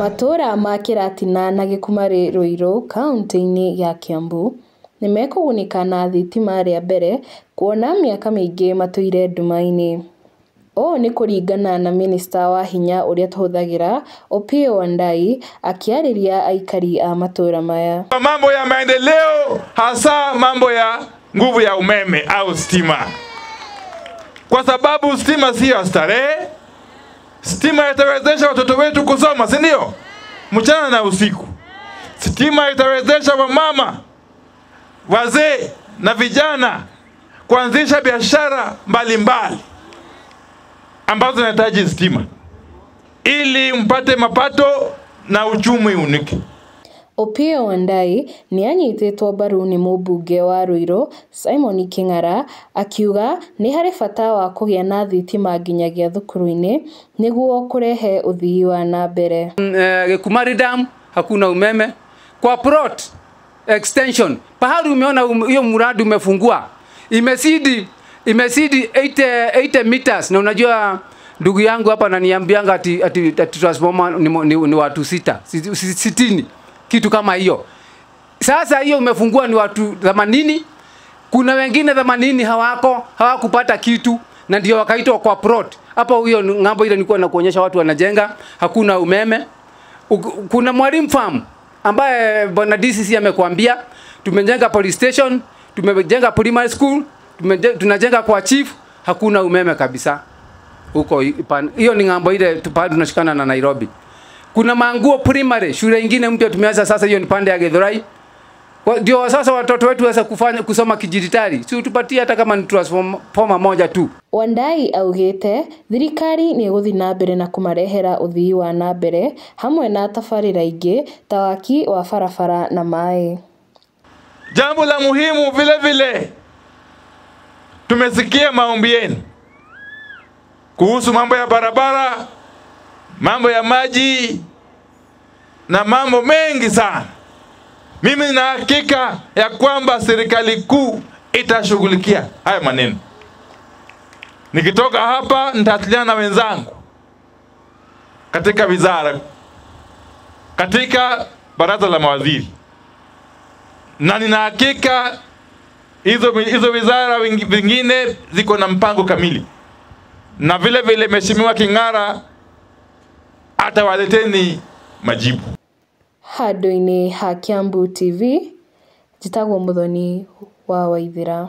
Matura ma Kiratina na Gĩkumari Ruiru kaunti-inĩ ya Kiambu nimekugunika na thitima rĩa mbere kuona mĩaka mĩingĩ matũire nduma-inĩ. O ni kũringana na minista wa hinya ũrĩa tũhũthagĩra Opiyo Wandayi akiarĩria aikari a matura maya. Mambo ya maendeleo, hasa mambo ya nguvu ya umeme au stima. Kwa sababu stima sio starehe. Stima itawezesha watoto wetu kusoma, si ndio? Mchana na usiku. Stima itawezesha wamama, wazee na vijana kuanzisha biashara mbalimbali ambazo zinahitaji stima ili mpate mapato na uchumi unike. Opiyo Wandayi ni anyitĩtwo mbaru nĩ mũmbunge wa Ruiru Simon King'ara akiuga nĩ harĩ bata wa kũgĩa na thitima nginyagia thukuru-inĩ nĩguo kũrehe ũthii wa na mbere. Gĩkumari Dam hakuna umeme. Kwa plot extension pahali umeona hiyo mradi umefungua imezidi 8 meters, na unajua ndugu yangu hapa ananiambianga ati transformer ni watu 60 kitu kama hiyo. Sasa hiyo umefungua ni watu 80, kuna wengine 80 hawakupata kitu na ndio wakaitwa kwa plot. Hapa huyo ngambo ile nilikuwa nakuonyesha watu wanajenga, hakuna umeme. Kuna Mwalimu Farm ambaye bwana DCC amekuambia tumejenga police station, tumejenga primary school, tunajenga kwa chief, hakuna umeme kabisa. Huko hiyo ni ngambo ile tunashikana na Nairobi. Kuna Manguo primary, shule nyingine mpya tumeanza sasa, hiyo ni pande ya Githurai. Ndio sasa watoto wetu waweza kusoma kidijitali. Si tupatie hata kama ni transformer moja tu. Wandayi augite thirikari ni guthi na mbere na kumarehera uthii wa na mbere hamwe na tabarĩra ingĩ ta waki wa barabara na maĩ. Jambo la muhimu vile tumesikia maombi yenu kuhusu mambo ya barabara, mambo ya maji na mambo mengi sana. Mimi nina hakika ya kwamba serikali kuu itashughulikia haya maneno. Nikitoka hapa nitawasiliana na wenzangu katika wizara, katika baraza la mawaziri, na nina hakika hizo wizara vingine ziko na mpango kamili, na vile Mheshimiwa King'ara atawaleteni majibu. Handũ-inĩ ha Kiambu TV, njĩtagwo Muthoni wa Waithĩra.